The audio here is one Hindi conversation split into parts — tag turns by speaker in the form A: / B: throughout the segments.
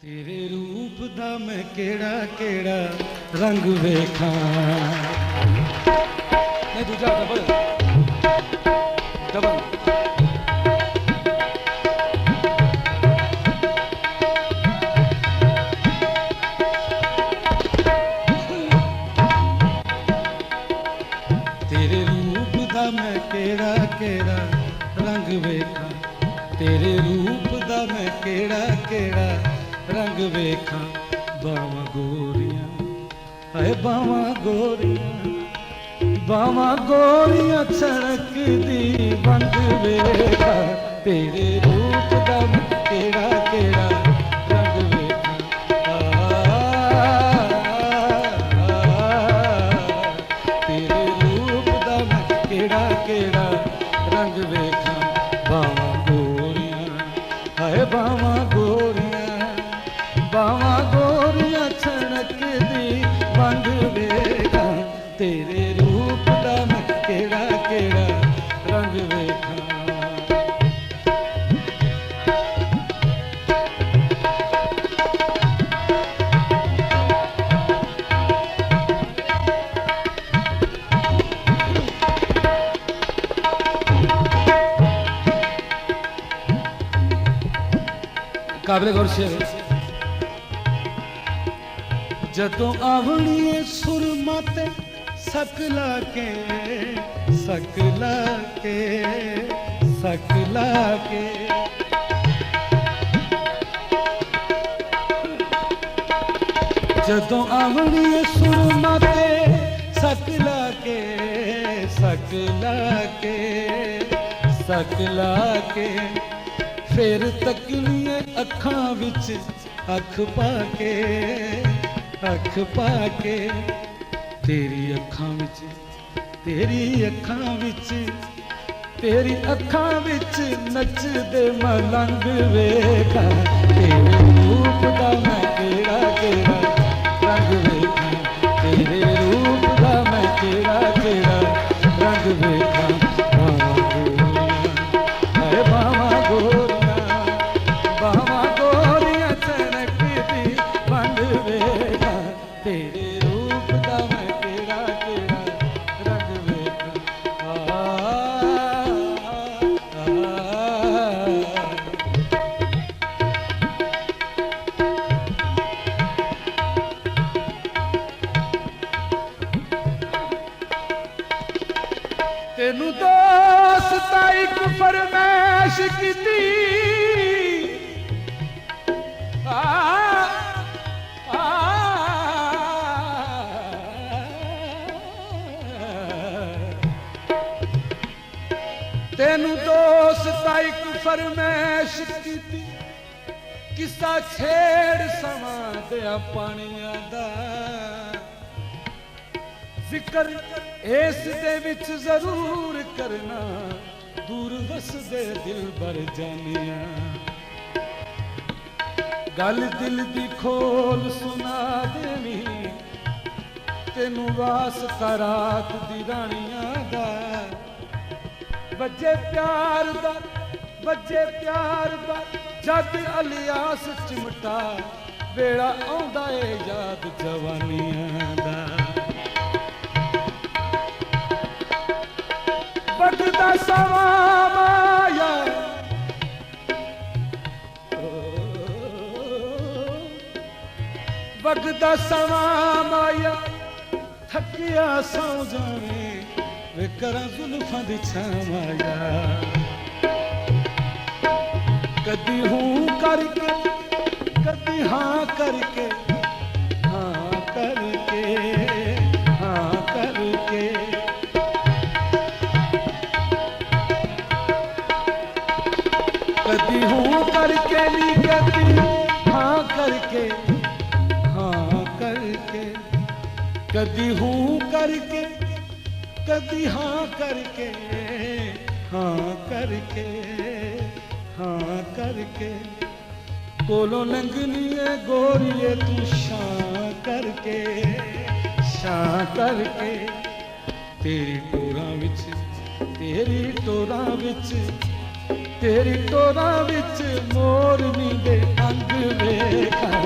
A: तेरे रूप दा मैं केड़ा केड़ा रंग वेखां। नहीं दूजा डबल डबल। तेरे रूप दा मैं केड़ा केड़ा रंग वेखां। तेरे रूप दा मैं केड़ा केड़ा रंग वेखां। बावां गोरियां हाय बावां गोरियां, बावां गोरियां छड़क दी बंद वेखां। तेरे रूप दा मैं केड़ा केड़ा रंग वेखां। तेरे रूप दा मैं केड़ा केड़ा रंग वेखां। बावां गोरियां हाय बावां गोरियां, बावां गोरियां छड़क दी बंद वेखां। तेरे रूप दा मैं केड़ा केड़ा रंग वेखां। काबिल गौर शेर। जदों आवणीए सुरमा ते सकला के सकला के सकला के। जदों आवणीए सुरमा ते सकला के सकला के सकला के। फिर तकनीए अखां विच अख पाके अख पाके। तेरी अखां विच तेरी अखां विच तेरी अखां विच नचदे मलंग वेखां। तेरे रूप दा मैं केड़ा केड़ा रंग वेखां। तेरे रूप दा मैं केड़ा केड़ा रंग वेखां। बावां गोरियां बावां गोरियां छड़क दी बंद वेखां। तेरे रूप दा मैं केड़ा केड़ा रंग वेखां। तेनू दोस्त एक फरमैश कीती। तेनू दोस्त एक फरमैश कीती। किस्सा छेड़ समा दिया पानिया दा। जिक्र इस दे विच जरूर करना। दूर वसदे दिल बर जानिया। गल दिल दी खोल सुना देनी। तेनू वास्ता रात दी रानिया दा। बजे प्यार दा बजे प्यार दा जद अलियास चिमटा। वेड़ा आउंदा ए याद जवानिया दा। वगदा सवा माया वगदा सवा माया। थकिया सौ जावे वे करां जुल्फां दी छावाया। कदी हूं करके कदी हाँ करके हाँ करके हाँ करके। कदी हूं करके नी कदी हाँ करके हाँ करके। कदी हूं करके कदी हाँ करके हाँ करके हाँ करके। कोलों लंघनीए गोरिए तू शां करके शां करके। तेरी टोरां विच तेरी टोरां विच तेरी टोरां विच मोरनी दे अंग वेखां।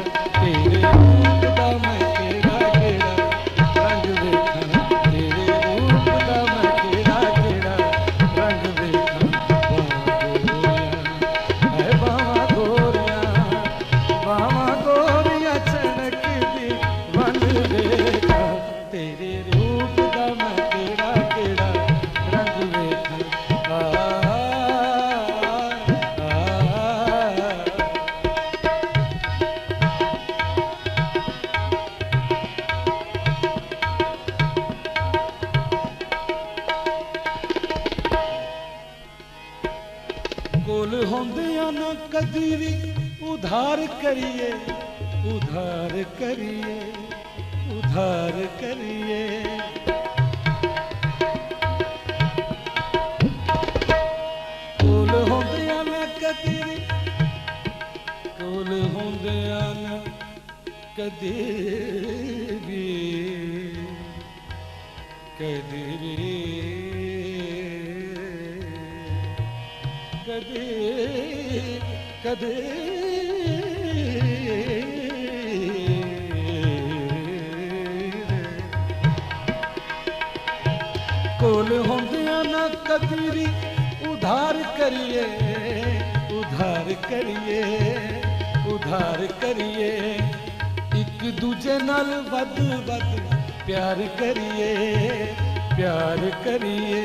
A: करिए उधार करिए उधार करिए। कोल होंदियां ना कदी कोल होंदियां ना कदी भी कदी भी कदी कदी कोल होंदियां ना कदी भी उधार करिए उधार करिए उधार करिए। एक दूजे नाल वध वध प्यार करिए प्यार करिए।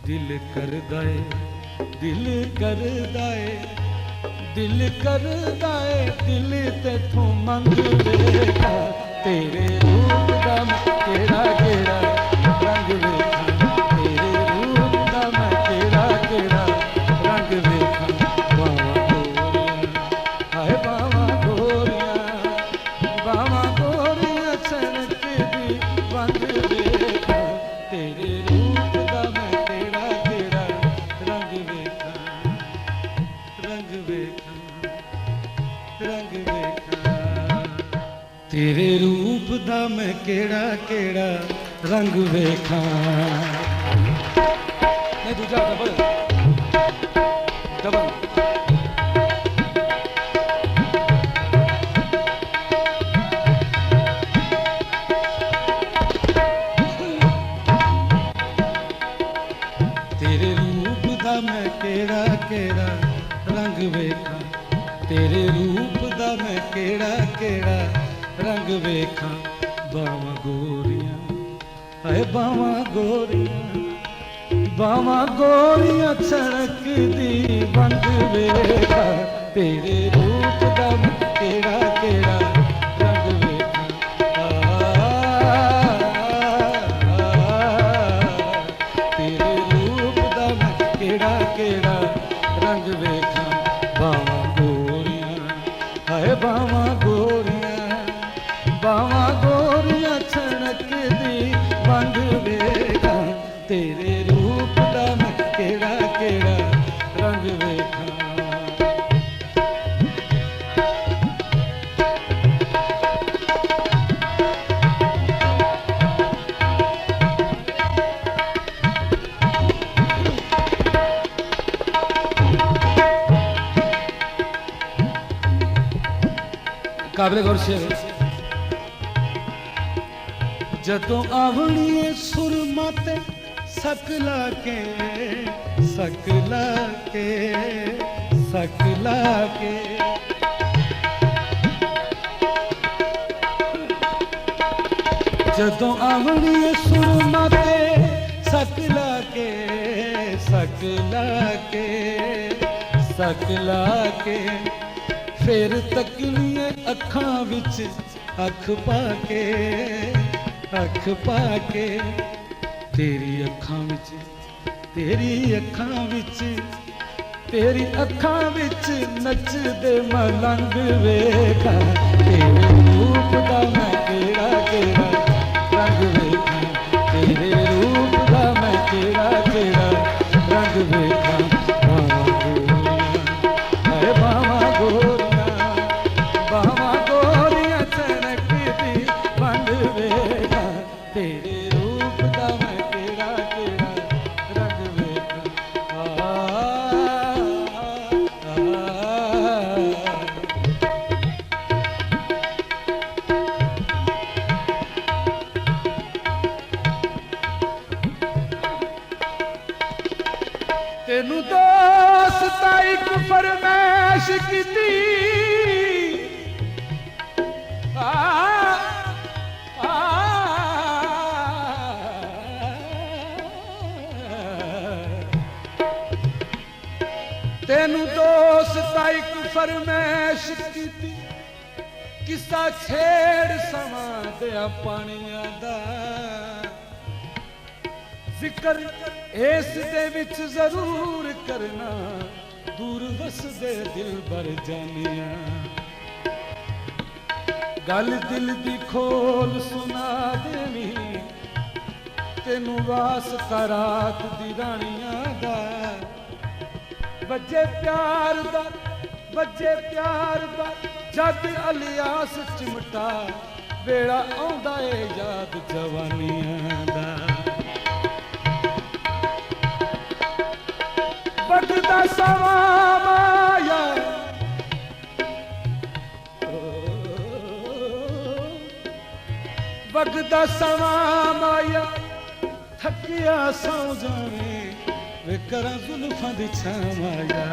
A: दिल करदा है दिल करदा है दिल करदा है दिल तेथों मंग वेखा तेरे रूप दा केड़ा केड़ा रंग वेखा तेरे रूप दा मैं केड़ा केड़ा रंग वेखा। बावां गोरियां बावां गोरियां चनकदी वंग वेखा तेरे रूप दा मैं केड़ा केड़ा रंग वेखा रंग वेखा रंग वेखा। तेरे रूप दा मैं केड़ा केड़ा रंग वेखा। नहीं दूजा डबल डबल। तेरे रूप दा मैं केड़ा केड़ा रंग वेखा तेरे रूप दा मैं केड़ा केड़ा रंग वेखा। बावां गोरियां हाय बावां गोरियां छड़कदी वंग वेखा तेरे रूप दा मैं केड़ा केड़ा रंग वेखा। तेरे रूप दा मैं केड़ा केड़ा रंग वेखा। बावां गोरियां हाय बावां गोरियां छड़कदी वंग वेखा तेरे रूप दा मैं केड़ा केड़ा रंग वेखा। काबिल गौर शेर। जदों आवणीए सुरमा ते सकला के सकला के सकला के। जदों आवणीए सुरमा ते सकला के सकला के सकला के। फिर तकनीए अखां विच अख पाके अख पाके। तेरी अखां विच तेरी अखां विच तेरी अखां विच नचदे मलंग वेखा तेरे रूप दा मैं केड़ा केड़ा रंग वेखा तेरे रूप दा मैं केड़ा केड़ा रंग वेखा। बावां गोरियां चनकदी वंग वेखा तेरे रूप दा मैं केड़ा केड़ा रंग वेखा। तेनू दोस्त एक फरमैश कीती तेनू दोस्त एक फरमैश कीती किस्सा छेड़ समा दिया पानिया दा जिक्र इस दे विच जरूर करना दूर वसदे दिल बर जानिया गल दिल दी खोल सुना देवी तेनू वास्ता रात दी रानियां दा बजे प्यार दा जद अलियास चिमटा वेड़ा आउंदा ए याद जवानियां दा बगदा सवा माया बगदा सवा माया थकिया सौ जावे वे करा जुल्फां दी छामाया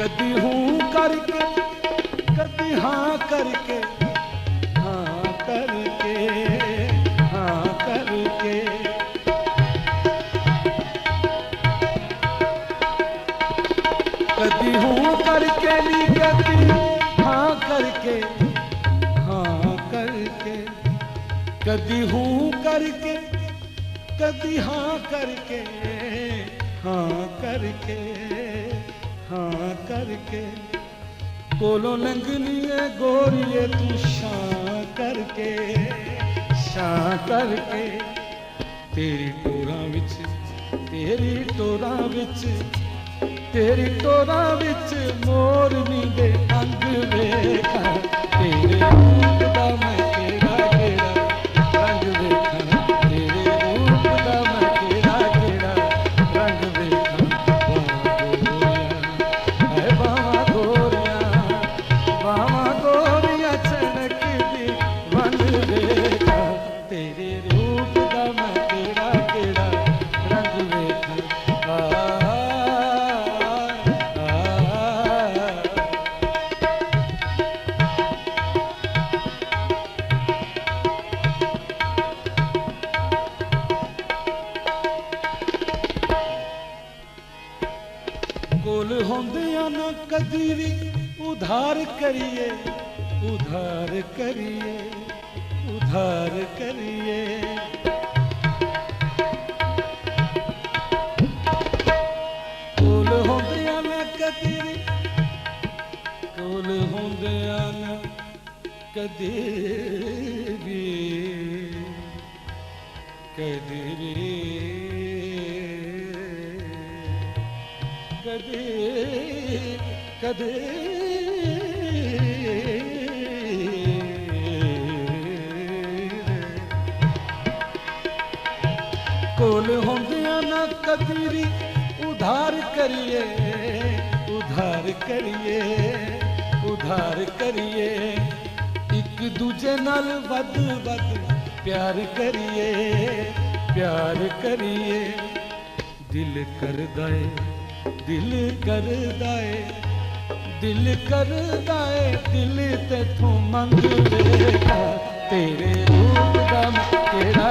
A: कदी हूं करके कदी हाँ करके हाँ करके हाँ करके कदी हूं करके नी कदी हाँ करके हाँ करके कदी हूं करके कदी हाँ करके हाँ करके हाँ करके कोलों लंघनी है गोरिए तू शां करके तेरी टोरां विच तेरी टोरां विच मोरनी दे अंग वेखा तेरे रूप दा मैं केड़ा रंग वेखा तेरे रूप दा मैं केड़ा रंग वेखा बावा गोरिया चनक दी वन वेखा तेरे रूप दा मैं केड़ा रंग वेखा कोल होंदियां ना कदी भी उधार करिए कोल होंदियां ना कदी भी कोल होंदियां ना कदी भी कदे कोल होंदियां ना कदी उधार करिए एक दूजे नाल वध प्यार करिए दिल तेथों मंग वेखा तेरे रूप दा केड़ा